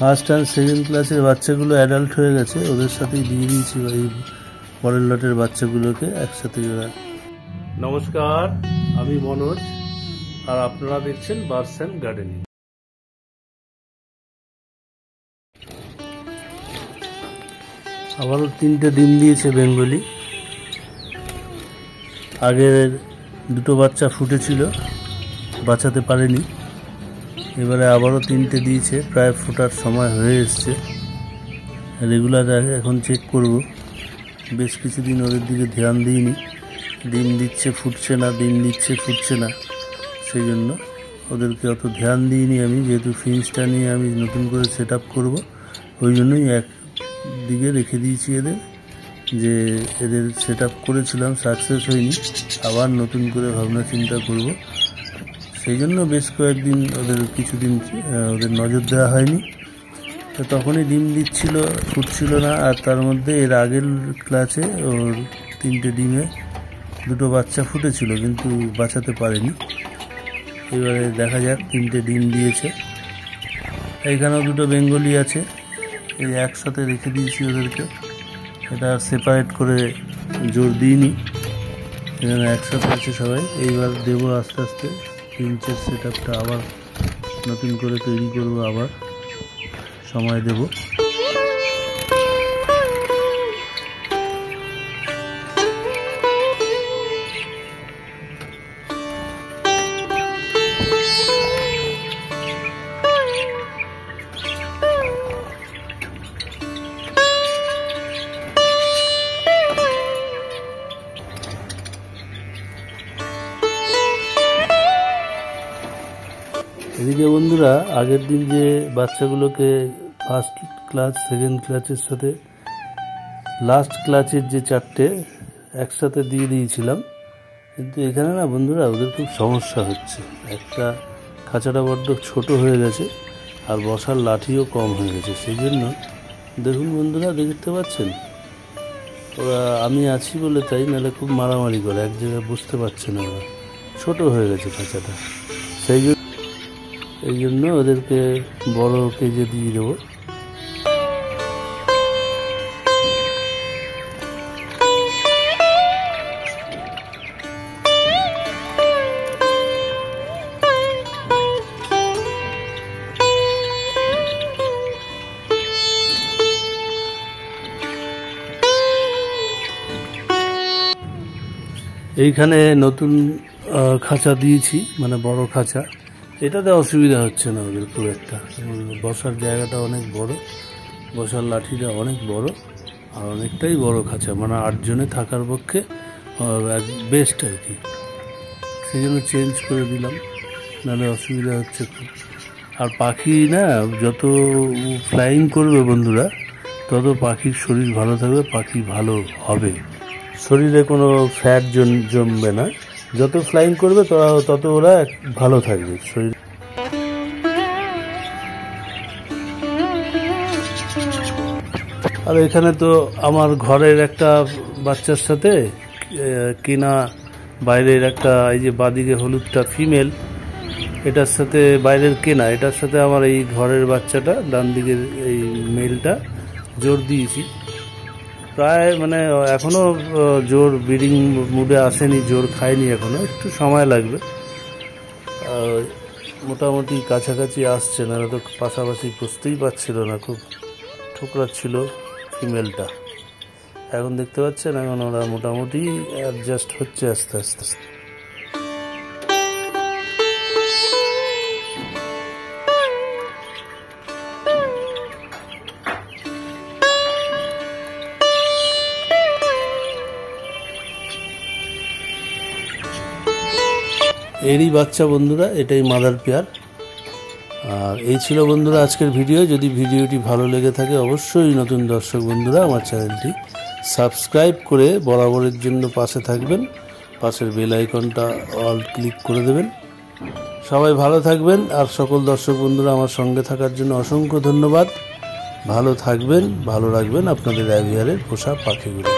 First and second ক্লাসের বাচ্চাগুলো adult হয়ে গেছে, ওদের সাথেই দিয়ে দিয়েছি এই পরের লটের বাচ্চাগুলোকে একসাথে ওরা। নমস্কার, আমি মনোজ, আর আপনারা দেখছেন বার্ডস অ্যান্ড গার্ডেনিং। আবারও 3টে ডিম দিয়েছে বেঙ্গলি। আগের 2টো বাচ্চা ফুটেছিল, বাঁচাতে পারেনি, এবারে আবারও 3টে দিয়েছে। প্রায় ফোটার সময় হয়ে এসছে। রেগুলার এখন চেক করব। বেশ কিছুদিন ওদের দিকে ধ্যান দিইনি, ডিম দিচ্ছে ফুটছে না, ডিম দিচ্ছে ফুটছে না, সেই জন্য ওদেরকে অত ধ্যান দিইনি আমি। যেহেতু ফিন্সটা নিয়ে আমি নতুন করে সেট আপ করবো, ওই জন্যই একদিকে রেখে দিয়েছি এদের। যে এদের সেট আপ করেছিলাম, সাকসেস হয়নি, আবার নতুন করে ভাবনা চিন্তা করব, সেই জন্য বেশ কয়েকদিন কিছুদিন ওদের নজর দেওয়া হয়নি। তো তখনই ডিম দিচ্ছিল, ফুটছিল না। আর তার মধ্যে এর আগের ক্লাসে ওর 3টে ডিমে 2টো বাচ্চা ফুটেছিল, কিন্তু বাঁচাতে পারেনি। এবারে দেখা যাক, 3টে ডিম দিয়েছে। এইখানেও 2টো বেঙ্গলি আছে, এই একসাথে রেখে দিয়েছি ওদেরকে। এটা সেপারেট করে জোর দিইনি, এখানে একসাথে আছে সবাই। এইবার দেবো আস্তে আস্তে ফিঞ্চের সেট আপটা, আবার নতুন করে তৈরি করব, আবার সময় দেব। এদিকে বন্ধুরা, আগের দিন যে বাচ্চাগুলোকে ফার্স্ট ক্লাস সেকেন্ড ক্লাসের সাথে লাস্ট ক্লাসের যে 4টে একসাথে দিয়ে দিয়েছিলাম, কিন্তু এখানে না বন্ধুরা ওদের খুব সমস্যা হচ্ছে। একটা খাঁচাটা বড্ড ছোট হয়ে গেছে, আর বসার লাঠিও কম হয়ে গেছে। সেই জন্য দেখুন বন্ধুরা, দেখতে পাচ্ছেন ওরা আমি আছি বলে তাই, নাহলে খুব মারামারি করে, এক জায়গায় বুঝতে পারছে না। ওরা ছোট হয়ে গেছে খাঁচাটা, এই জন্য ওদেরকে বড় কেজে দিয়ে দেবো। এইখানে নতুন খাঁচা দিয়েছি, মানে বড় খাঁচা। এটাতে অসুবিধা হচ্ছে না ওদের খুব একটা। বসার জায়গাটা অনেক বড়, বসার লাঠিটা অনেক বড়, আর অনেকটাই বড় খাঁচা, মানে 8 জনে থাকার পক্ষে বেস্ট আর কি। সেই জন্য চেঞ্জ করে দিলাম, নাহলে অসুবিধা হচ্ছে খুব। আর পাখি না যত ফ্লাইং করবে বন্ধুরা, তত পাখির শরীর ভালো থাকবে, পাখি ভালো হবে, শরীরে কোনো ফ্যাট জমবে না। যত ফ্লাইং করবে তত ওরা ভালো থাকবে শরীর। আর এখানে তো আমার ঘরের একটা বাচ্চার সাথে কিনা বাইরের একটা, এই যে বাদিকে হলুদটা ফিমেল, এটার সাথে বাইরের কেনা, এটার সাথে আমার এই ঘরের বাচ্চাটা ডান দিকের এই মেলটা জোর দিয়েছি। প্রায় মানে এখনও জোর ব্রিডিং মুডে আসেনি, জোর খায়নি এখনও, একটু সময় লাগবে। মোটামুটি কাছাকাছি আসছে, না তো পাশাপাশি বুঝতেই পারছিল না, খুব ঠোকরাচ্ছিল ফিমেলটা। এখন দেখতে পাচ্ছেন, এখন ওরা মোটামুটি অ্যাডজাস্ট হচ্ছে আস্তে আস্তে। এরই বাচ্চা বন্ধুরা, এটাই মাদার পেয়ার। আর এই ছিল বন্ধুরা আজকের ভিডিও। যদি ভিডিওটি ভালো লেগে থাকে, অবশ্যই নতুন দর্শক বন্ধুরা আমার চ্যানেলটি সাবস্ক্রাইব করে বরাবরের জন্য পাশে থাকবেন। পাশের বেল আইকনটা অল ক্লিক করে দেবেন। সবাই ভালো থাকবেন, আর সকল দর্শক বন্ধুরা আমার সঙ্গে থাকার জন্য অসংখ্য ধন্যবাদ। ভালো থাকবেন, ভালো রাখবেন আপনাদের অ্যাভিয়ারের পোষা পাখিগুলো।